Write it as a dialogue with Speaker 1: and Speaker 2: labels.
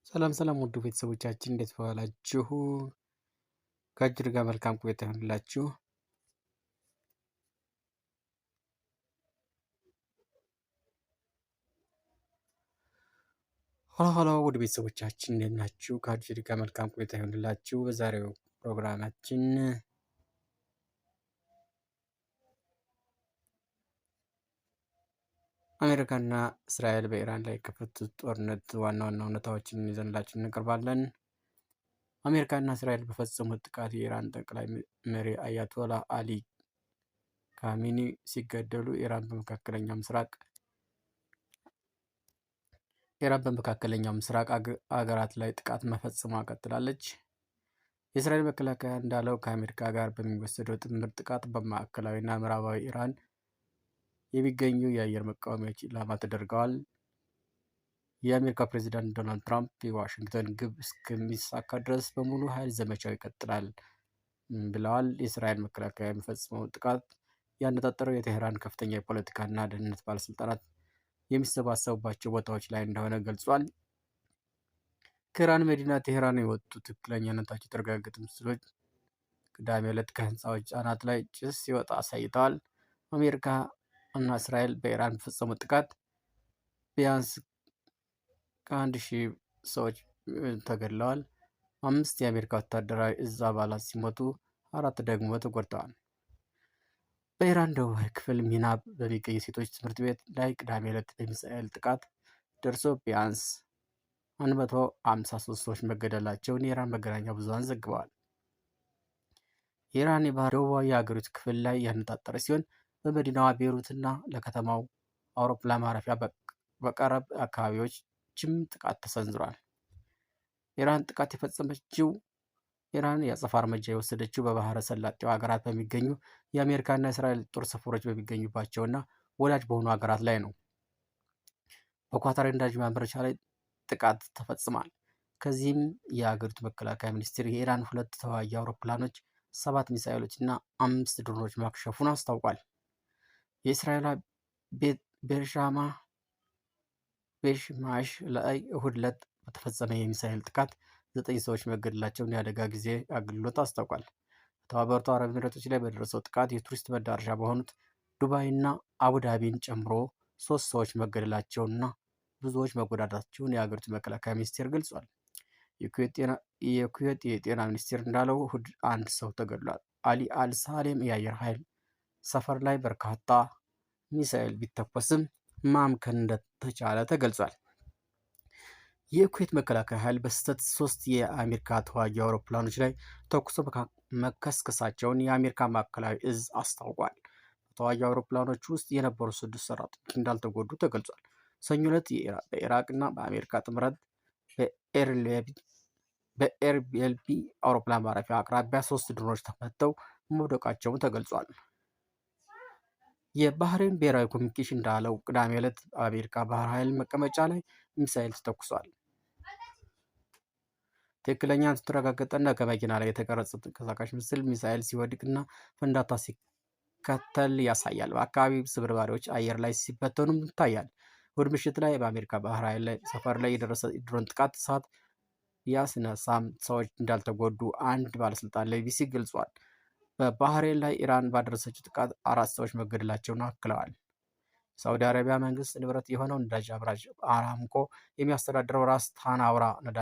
Speaker 1: ሰላም ሰላም ውድ ቤተሰቦቻችን እንዴት ዋላችሁ? ከእጅር ጋር መልካም ቆይታ ይሆንላችሁ። ሆሎ ሆሎ ውድ ቤተሰቦቻችን እንዴት ናችሁ? ከእጅር ጋር መልካም ቆይታ ይሆንላችሁ። በዛሬው ፕሮግራማችን አሜሪካና እስራኤል በኢራን ላይ የከፈቱት ጦርነት ዋና ዋና እውነታዎችን ይዘንላችሁ እንቀርባለን። አሜሪካና እስራኤል በፈጸሙት ጥቃት የኢራን ጠቅላይ መሪ አያቶላ አሊ ካሚኒ ሲገደሉ ኢራን በመካከለኛው ምስራቅ አገራት ላይ ጥቃት መፈጸሟ ቀጥላለች። የእስራኤል መከላከያ እንዳለው ከአሜሪካ ጋር በሚወሰደው ጥምር ጥቃት በማዕከላዊና ምዕራባዊ ኢራን የሚገኙ የአየር መቃወሚያዎች ኢላማ ተደርገዋል። የአሜሪካ ፕሬዚዳንት ዶናልድ ትራምፕ የዋሽንግተን ግብ እስከሚሳካ ድረስ በሙሉ ኃይል ዘመቻው ይቀጥላል ብለዋል። የእስራኤል መከላከያ የሚፈጽመው ጥቃት ያነጣጠረው የቴህራን ከፍተኛ የፖለቲካና ደህንነት ባለስልጣናት የሚሰባሰቡባቸው ቦታዎች ላይ እንደሆነ ገልጿል። ከኢራን መዲና ቴህራን የወጡ ትክክለኛነታቸው የተረጋገጡ ምስሎች ቅዳሜ ዕለት ከህንፃዎች አናት ላይ ጭስ ሲወጣ አሳይተዋል። አሜሪካ እና እስራኤል በኢራን በፈጸሙት ጥቃት ቢያንስ ከ1000 ሰዎች ተገድለዋል። 5 የአሜሪካ ወታደራዊ እዝ አባላት ሲሞቱ 4 ደግሞ ተጎድተዋል። በኢራን ደቡባዊ ክፍል ሚና በሚገኝ የሴቶች ትምህርት ቤት ላይ ቅዳሜ ዕለት በሚሳኤል ጥቃት ደርሶ ቢያንስ 153 ሰዎች መገደላቸውን የኢራን መገናኛ ብዙሃን ዘግበዋል። የኢራን የባህር ደቡባዊ የሀገሪቱ ክፍል ላይ ያነጣጠረ ሲሆን በመዲናዋ ቤሩትና ለከተማው አውሮፕላን ማረፊያ በቀረብ አካባቢዎችም ጥቃት ተሰንዝሯል። ኢራን ጥቃት የፈጸመችው ኢራን የአጸፋ እርምጃ የወሰደችው በባህረ ሰላጤው ሀገራት በሚገኙ የአሜሪካና የእስራኤል ጦር ሰፈሮች በሚገኙባቸውና ወዳጅ በሆኑ ሀገራት ላይ ነው። በኳታር የነዳጅ ማምረቻ ላይ ጥቃት ተፈጽሟል። ከዚህም የሀገሪቱ መከላከያ ሚኒስቴር የኢራን 2 ተዋጊ አውሮፕላኖች፣ 7 ሚሳኤሎች እና 5 ድሮኖች ማክሸፉን አስታውቋል። የእስራኤል ቤርሸማሽ ላይ እሁድ ዕለት በተፈጸመ የሚሳኤል ጥቃት 9 ሰዎች መገደላቸውን የአደጋ ጊዜ አገልግሎት አስታውቋል። በተባበሩት አረብ ኤሚሬቶች ላይ በደረሰው ጥቃት የቱሪስት መዳረሻ በሆኑት ዱባይና አቡዳቢን ጨምሮ 3 ሰዎች መገደላቸውንና ብዙዎች መጎዳታቸውን የሀገሪቱ መከላከያ ሚኒስቴር ገልጿል። የኩዌት የጤና ሚኒስቴር እንዳለው እሁድ 1 ሰው ተገድሏል። አሊ አልሳሌም የአየር ኃይል ሰፈር ላይ በርካታ ሚሳኤል ቢተኮስም ማምከን እንደተቻለ ተገልጿል። የኩዌት መከላከያ ኃይል በስህተት 3 የአሜሪካ ተዋጊ አውሮፕላኖች ላይ ተኩሶ መከስከሳቸውን የአሜሪካ ማዕከላዊ እዝ አስታውቋል። በተዋጊ አውሮፕላኖች ውስጥ የነበሩ 6 ሰራተኞች እንዳልተጎዱ ተገልጿል። ሰኞ ዕለት በኢራቅና በአሜሪካ ጥምረት በኤርቢኤልቢ አውሮፕላን ማረፊያ አቅራቢያ 3 ድሮኖች ተመተው መውደቃቸውን ተገልጿል። የባህሬን ብሔራዊ ኮሚኒኬሽን እንዳለው ቅዳሜ ዕለት በአሜሪካ ባህር ኃይል መቀመጫ ላይ ሚሳኤል ተተኩሷል። ትክክለኛ ተረጋገጠና ከመኪና ላይ የተቀረጸ ተንቀሳቃሽ ምስል ሚሳኤል ሲወድቅና ፍንዳታ ሲከተል ያሳያል። በአካባቢው ስብርባሪዎች አየር ላይ ሲበተኑም ይታያል። እሁድ ምሽት ላይ በአሜሪካ ባህር ኃይል ሰፈር ላይ የደረሰ ድሮን ጥቃት እሳት ያስነሳም ሰዎች እንዳልተጎዱ አንድ ባለስልጣን ለቢቢሲ ገልጿል። በባህሬን ላይ ኢራን ባደረሰችው ጥቃት 4 ሰዎች መገደላቸውን አክለዋል። ሳውዲ አረቢያ መንግስት ንብረት የሆነው ነዳጅ አምራች አራምኮ የሚያስተዳድረው ራስ ታናውራ ነዳጅ